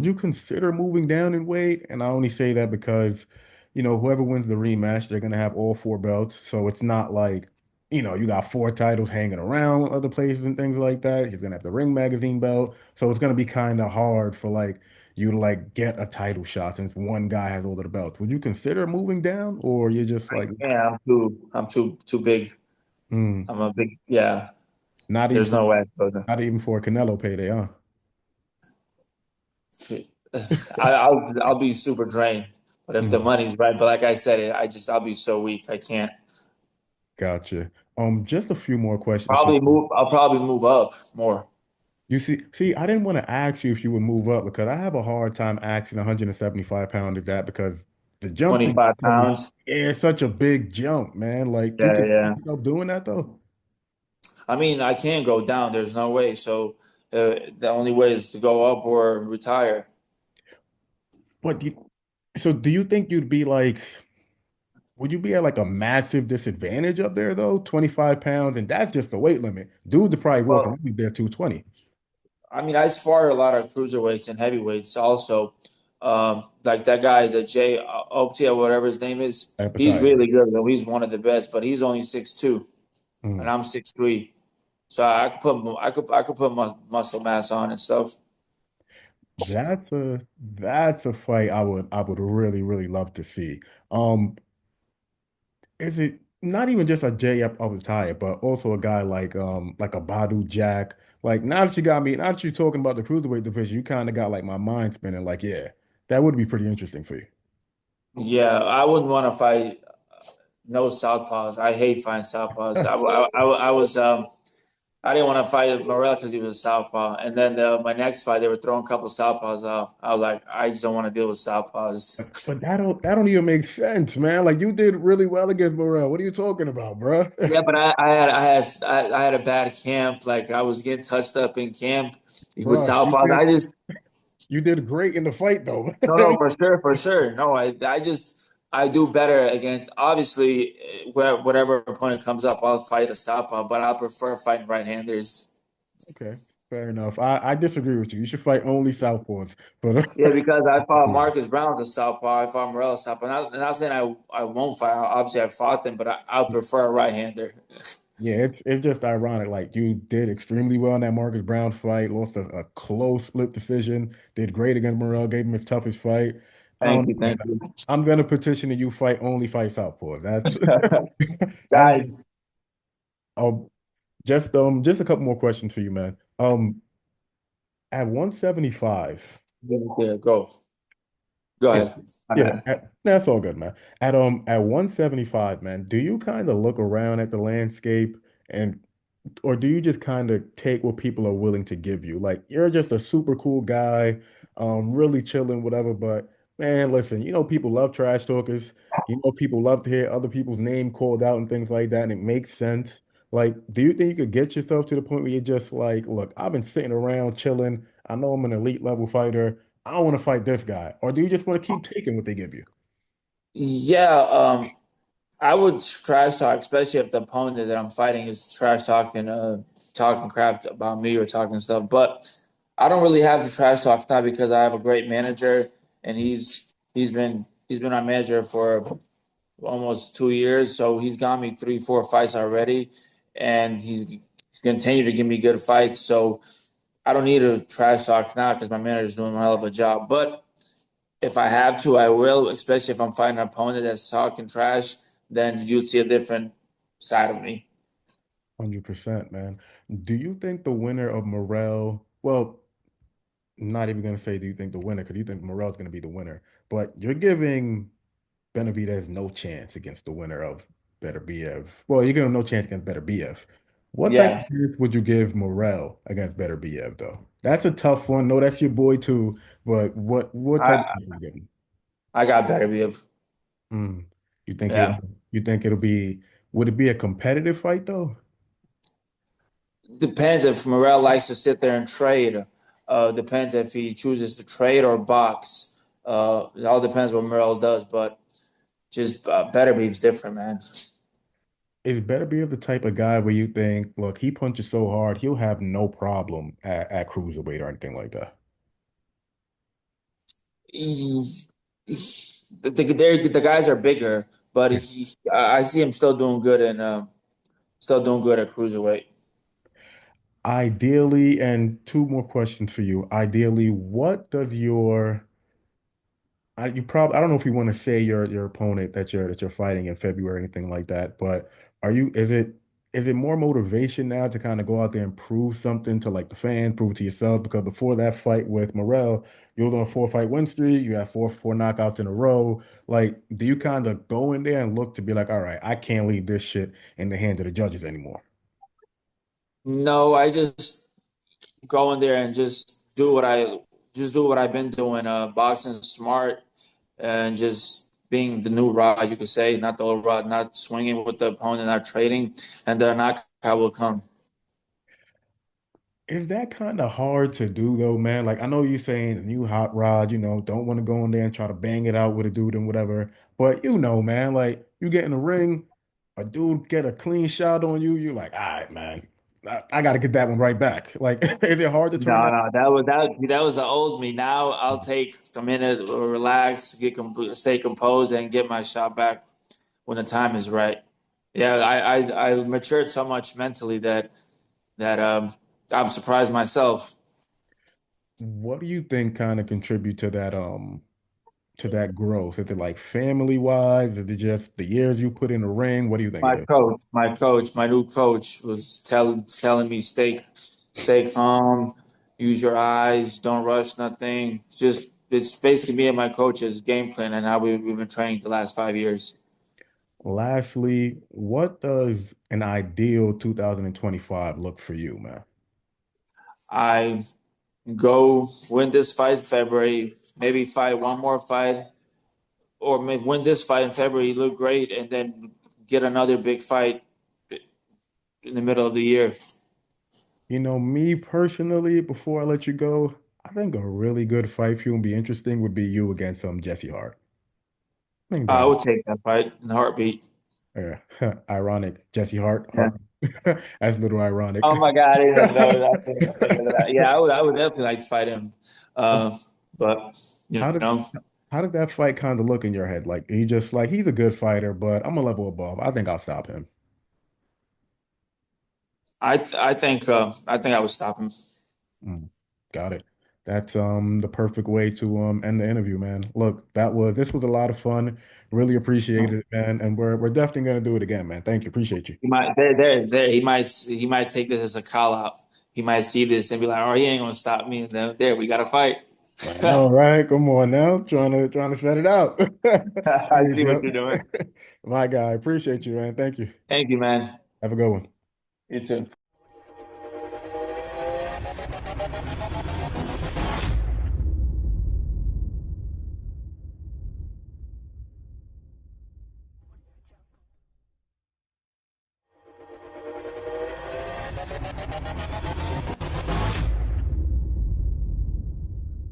would you consider moving down in weight? And I only say that because, whoever wins the rematch, they're gonna have all four belts. So it's not like, you got four titles hanging around other places and things like that. He's gonna have the Ring Magazine belt. So it's gonna be kind of hard for like you to like get a title shot since one guy has all of the belts. Would you consider moving down, or you're just like, Yeah, I'm too big. hmm, I'm a big, yeah. not There's even no way. I could. not even for a Canelo payday, huh? I'll be super drained. But if the Hmm. money's right, but like I said, I'll be so weak. I can't. Gotcha. Just a few more questions for you. I'll probably move up more. You see, I didn't want to ask you if you would move up because I have a hard time asking 175 pound is that because the jump to 25 pounds. yeah, it's such a big jump, man. Like you Yeah, could see yeah. yourself doing that though. I mean, I can't go down. There's no way. So the only way is to go up or retire. But so do you think you'd be like, would you be at like a massive disadvantage up there though? 25 pounds, and that's just the weight limit. Dudes are probably walking Well, around there 220. I mean, I spar a lot of cruiserweights and heavyweights also. Like that guy, the Jay Optia, whatever his name is, he's Appetite. really good. Though. He's one of the best, but he's only 6'2", and I'm 6'3". So I could put muscle mass on and stuff. That's a fight I would really really love to see. Um, is it not even just a J up of the tire, but also a guy like a Badu Jack? Like now that you're talking about the cruiserweight division, you kind of got like my mind spinning. Like, yeah, that would be pretty interesting for you. Yeah, I wouldn't want to fight no southpaws. I hate fighting southpaws. I was I didn't want to fight Morrell because he was a southpaw, and then my next fight they were throwing a couple of southpaws off. I was like, I just don't want to deal with southpaws. But that don't even make sense, man. Like you did really well against Morrell. What are you talking about, bro? Yeah, but I had a bad camp. Like I was getting touched up in camp with Bro, southpaws. you did great in the fight though. No, for sure, for sure. No, I do better against obviously whatever opponent comes up. I'll fight a southpaw, but I prefer fighting right-handers. Okay, fair enough. I disagree with you. You should fight only southpaws. But Yeah, because I fought Marcus Brown a southpaw. I fought Morel a southpaw. Not saying I won't fight. Obviously, I fought them, but I prefer a right-hander. yeah, it's just ironic. Like you did extremely well in that Marcus Brown fight, lost a close split decision, did great against Morrell, gave him his toughest fight. I don't Thank you, know, man. thank you, I'm gonna petition that you fight southpaws. That's that's guys. um just a couple more questions for you, man. At 175. Yeah, go Yeah, ahead. My yeah, bad. that's all good, man. At 175, man, do you kind of look around at the landscape and or do you just kind of take what people are willing to give you? Like you're just a super cool guy, really chilling, whatever. But man, listen, people love trash talkers. People love to hear other people's name called out and things like that, and it makes sense. Like, do you think you could get yourself to the point where you're just like, look, I've been sitting around chilling. I know I'm an elite level fighter. I don't want to fight this guy. Or do you just want to keep taking what they give you? Yeah, I would trash talk, especially if the opponent that I'm fighting is trash talking, talking crap about me or talking stuff. But I don't really have to trash talk now because I have a great manager, and he's been my manager for almost 2 years. So he's got me 3, 4 fights already, and he's continued to give me good fights. So I don't need to trash talk now because my manager's doing a hell of a job. But if I have to, I will, especially if I'm fighting an opponent that's talking trash, then you'd see a different side of me. 100%, man. Do you think the winner of Morrell, well, not even going to say do you think the winner, because you think Morrell's going to be the winner, but you're giving Benavidez no chance against the winner of Beterbiev. Well, you're giving him no chance against Beterbiev. What type of Yeah, chance would you give Morrell against Beterbiev, though? That's a tough one. No, that's your boy too, but what type of I chance would you give him? I got Beterbiev. Mm. You think it Yeah, you think it'll be would it be a competitive fight though? depends if Morel likes to sit there and trade. Depends if he chooses to trade or box. It all depends what Morel does, but just Beterbiev's different, man. Is Beterbiev the type of guy where you think, look, he punches so hard, he'll have no problem at cruiserweight or anything like that? he, the guys are bigger, but Yeah. I see him still doing good and still doing good at cruiserweight. Ideally, and two more questions for you. Ideally, what does your you probably I don't know if you want to say your opponent that you're fighting in February or anything like that, but are you is it more motivation now to kind of go out there and prove something to like the fans, prove it to yourself? Because before that fight with Morrell, you was on a four fight win streak, you had four knockouts in a row. Like, do you kind of go in there and look to be like, all right, I can't leave this shit in the hands of the judges anymore? No, I just go in there and just do what I've been doing. Boxing smart and just being the new Rod, you could say, not the old Rod, not swinging with the opponent, not trading, and the knockout will come. Is that kind of hard to do though, man? Like I know you're saying the new hot rod, don't want to go in there and try to bang it out with a dude and whatever. But man, like you get in the ring, a dude get a clean shot on you, you're like, all right, man, I got to get that one right back. Like, is it hard to turn No, that? no, that was the old me. Now I'll take a minute, relax, stay composed, and get my shot back when the time is right. Yeah, I matured so much mentally that I'm surprised myself. What do you think kind of contribute to that growth? Is it like family wise? Is it just the years you put in the ring? What do you think it is? My new coach was telling me stay calm, use your eyes, don't rush nothing. Just it's basically me and my coach's game plan and how we've been training the last 5 years. Lastly, what does an ideal 2025 look for you, man? I go win this fight in February, maybe fight one more fight, or maybe win this fight in February, look great, and then get another big fight in the middle of the year. Me personally, before I let you go, I think a really good fight for you and be interesting would be you against Jesse Hart. I think I that, would take that fight in a heartbeat. yeah, ironic. Jesse Hart, Yeah. Hart. That's a little ironic. Oh my God, I didn't even know that. I didn't think of that. Yeah, I would definitely like to fight him. But you How did know, how did that fight kind of look in your head? Like he just like he's a good fighter, but I'm a level above. I think I'll stop him. I think I would stop him. Mm, got it. That's the perfect way to end the interview, man. Look, this was a lot of fun. Really appreciated it, man. And we're definitely gonna do it again, man. Thank you. Appreciate you. He might there. He might take this as a call out. He might see this and be like, "Oh, he ain't gonna stop me." And then there, we got to fight. I know, right? Come on now. Trying to set it out. I Hey, see what Joe. you're doing. My guy, appreciate you, man. Thank you. Thank you, man. Have a good one. You too.